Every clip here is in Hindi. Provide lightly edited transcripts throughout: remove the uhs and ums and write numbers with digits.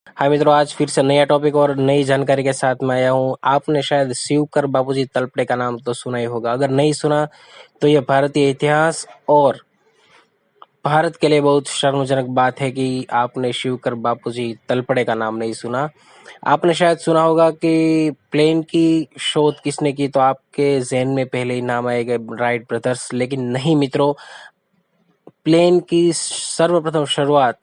हाँ मित्रों, आज फिर से नया टॉपिक और नई जानकारी के साथ मैं आया हूँ। आपने शायद शिवकर बाबूजी तलपड़े का नाम तो सुना ही होगा। अगर नहीं सुना तो यह भारतीय इतिहास और भारत के लिए बहुत शर्मजनक बात है कि आपने शिवकर बाबूजी तलपड़े का नाम नहीं सुना। आपने शायद सुना होगा कि प्लेन की शोध किसने की, तो आपके जहन में पहले ही नाम आएगा राइट ब्रदर्स। लेकिन नहीं मित्रों, प्लेन की सर्वप्रथम शुरुआत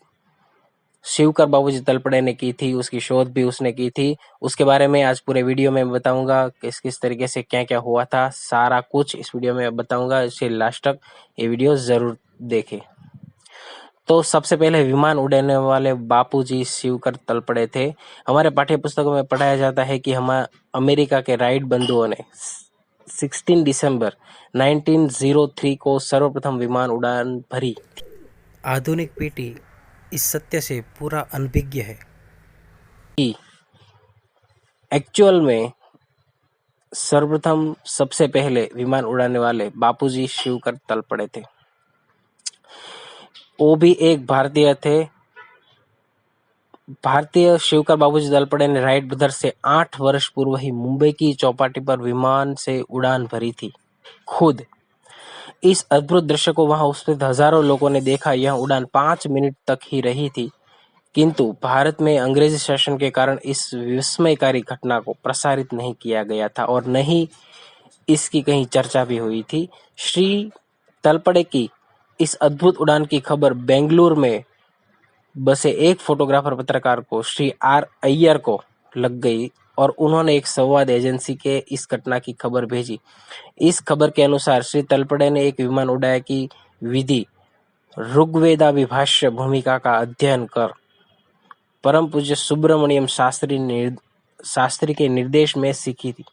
शिवकर बाबूजी तलपड़े ने की थी। उसकी शोध भी उसने की थी। उसके बारे में आज पूरे वीडियो में बताऊंगा किस किस तरीके से क्या क्या हुआ था। सारा कुछ इस वीडियो में बताऊंगा, इसे लास्ट तक ये वीडियो जरूर देखें। तो सबसे पहले विमान उड़ाने वाले बापूजी शिवकर तलपड़े थे। हमारे पाठ्य पुस्तकों में पढ़ाया जाता है कि हम अमेरिका के राइट बंधुओं ने 16 दिसंबर 1903 को सर्वप्रथम विमान उड़ान भरी। आधुनिक पीढ़ी इस सत्य से पूरा अनभिज्ञ है कि एक्चुअल में सर्वप्रथम सबसे पहले विमान उड़ाने वाले बापूजी शिवकर तलपड़े थे। वो भी एक भारतीय थे। भारतीय शिवकर बाबूजी तलपड़े ने राइट ब्रदर्स से 8 वर्ष पूर्व ही मुंबई की चौपाटी पर विमान से उड़ान भरी थी खुद। इस अद्भुत दृश्य को वहां उपस्थित हजारों लोगों ने देखा। यह उड़ान 5 मिनट तक ही रही थी, किंतु भारत में अंग्रेजी शासन के कारण इस विस्मयकारी घटना को प्रसारित नहीं किया गया था और न ही इसकी कहीं चर्चा भी हुई थी। श्री तलपड़े की इस अद्भुत उड़ान की खबर बेंगलुरु में बसे एक फोटोग्राफर पत्रकार को श्री आर अय्यर को लग गई और उन्होंने एक संवाद एजेंसी के इस घटना की खबर भेजी। इस खबर के अनुसार श्री तलपड़े ने एक विमान उड़ाया की विधि ऋग्वेदाभिभाष्य भूमिका का अध्ययन कर परम पूज्य सुब्रमण्यम शास्त्री के निर्देश में सीखी थी।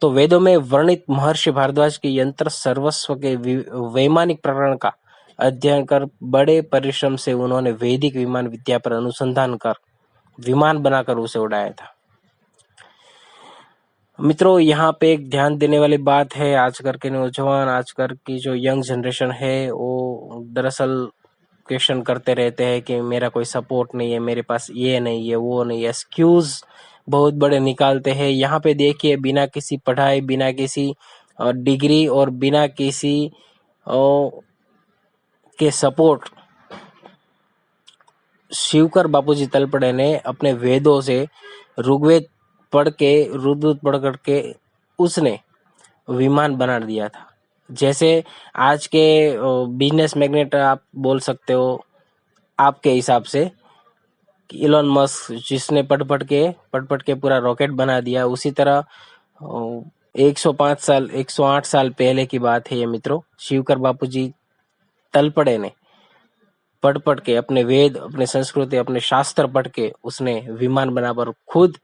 तो वेदों में वर्णित महर्षि भारद्वाज के यंत्र सर्वस्व के वैमानिक प्रकरण का अध्ययन कर बड़े परिश्रम से उन्होंने वैदिक विमान विद्या पर अनुसंधान कर विमान बनाकर उसे उड़ाया था। मित्रों, यहाँ पे एक ध्यान देने वाली बात है, आजकल के नौजवान, आजकल की जो यंग जनरेशन है, वो दरअसल क्वेश्चन करते रहते हैं कि मेरा कोई सपोर्ट नहीं है, मेरे पास ये नहीं है, वो नहीं है, एक्सक्यूज बहुत बड़े निकालते हैं। यहाँ पे देखिए, बिना किसी पढ़ाई, बिना किसी डिग्री और बिना किसी के सपोर्ट शिवकर बापूजी तलपड़े ने अपने वेदों से ऋग्वेद पढ़ करके उसने विमान बना दिया था। जैसे आज के बिजनेस मैग्नेट आप बोल सकते हो आपके हिसाब से, इलॉन मस्क जिसने पढ़ के पूरा रॉकेट बना दिया, उसी तरह 108 साल पहले की बात है ये मित्रों। शिवकर बापूजी तलपड़े ने पढ़ के अपने वेद, अपने संस्कृति, अपने शास्त्र पढ़ के उसने विमान बनाकर खुद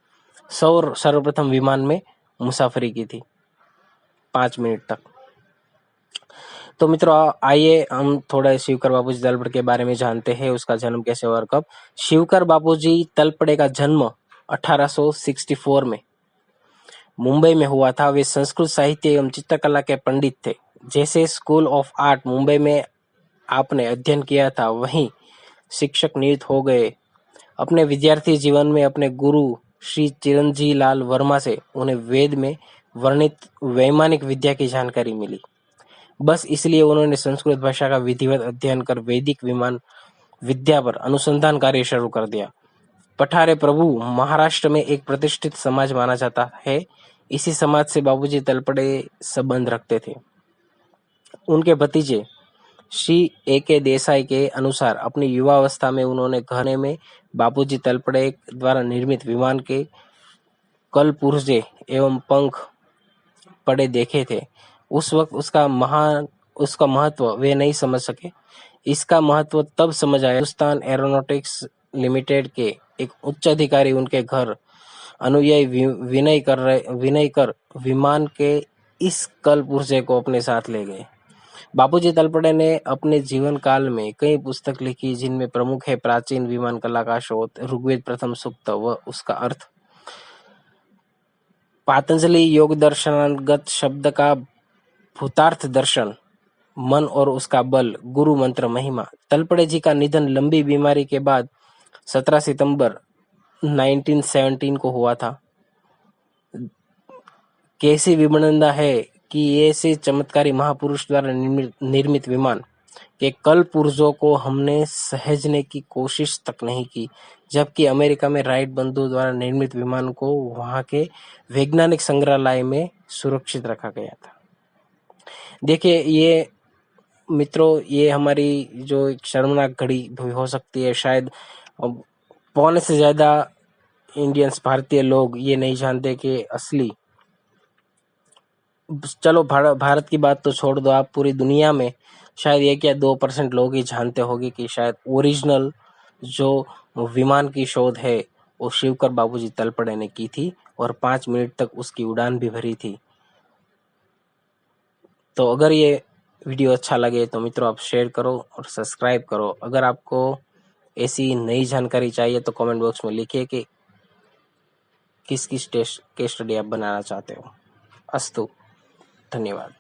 सर्वप्रथम विमान में मुसाफरी की थी 5 मिनट तक। तो मित्रों, आइए हम थोड़ा शिवकर बापूजी तलपड़े के बारे में जानते हैं, उसका जन्म कैसे हुआ और कब। शिवकर बापूजी तलपड़े का जन्म 1864 में मुंबई में हुआ था। वे संस्कृत साहित्य एवं चित्रकला के पंडित थे। जैसे स्कूल ऑफ आर्ट मुंबई में आपने अध्ययन किया था, वहीं शिक्षक नियुक्त हो गए। अपने विद्यार्थी जीवन में अपने गुरु श्री चिरंजी लाल वर्मा से उन्हें वेद में वर्णित वैमानिक विद्या की जानकारी मिली। बस इसलिए उन्होंने संस्कृत भाषा का विधिवत अध्ययन कर वैदिक विमान विद्या पर अनुसंधान कार्य शुरू कर दिया। पठारे प्रभु महाराष्ट्र में एक प्रतिष्ठित समाज माना जाता है। इसी समाज से बाबूजी तलपड़े संबंध रखते थे। उनके भतीजे श्री A.K. देसाई के अनुसार अपनी युवावस्था में उन्होंने घने में बापूजी तलपड़े द्वारा निर्मित विमान के कलपुर्जे एवं पंख पड़े देखे थे। उस वक्त उसका महत्व वे नहीं समझ सके। इसका महत्व तब समझ आया। हिंदुस्तान एरोनॉटिक्स लिमिटेड के एक उच्च अधिकारी उनके घर अनुयायी विनय कर विमान के इस कलपुर्जे को अपने साथ ले गए। बापूजी तलपड़े ने अपने जीवन काल में कई पुस्तक लिखी, जिनमें प्रमुख है प्राचीन विमान कला का शोध, ऋग्वेद प्रथम सूक्त व उसका अर्थ, पातंजलि योग दर्शनागत शब्द का भूतार्थ दर्शन, मन और उसका बल, गुरु मंत्र महिमा। तलपड़े जी का निधन लंबी बीमारी के बाद 17 सितंबर 1917 को हुआ था। कैसी विडंबना है कि ऐसे चमत्कारी महापुरुष द्वारा निर्मित विमान के कल पुर्जों को हमने सहेजने की कोशिश तक नहीं की, जबकि अमेरिका में राइट बंधुओं द्वारा निर्मित विमान को वहां के वैज्ञानिक संग्रहालय में सुरक्षित रखा गया था। देखिए ये मित्रों, ये हमारी जो एक शर्मनाक घड़ी भी हो सकती है। शायद पौने से ज्यादा इंडियंस, भारतीय लोग ये नहीं जानते कि असली, चलो भारत की बात तो छोड़ दो, आप पूरी दुनिया में शायद 1 या 2% लोग ही जानते होंगे कि शायद ओरिजिनल जो विमान की शोध है वो शिवकर बाबूजी तलपड़े ने की थी और 5 मिनट तक उसकी उड़ान भी भरी थी। तो अगर ये वीडियो अच्छा लगे तो मित्रों आप शेयर करो और सब्सक्राइब करो। अगर आपको ऐसी नई जानकारी चाहिए तो कमेंट बॉक्स में लिखिए कि किस केस स्टडी आप बनाना चाहते हो। अस्तु, धन्यवाद।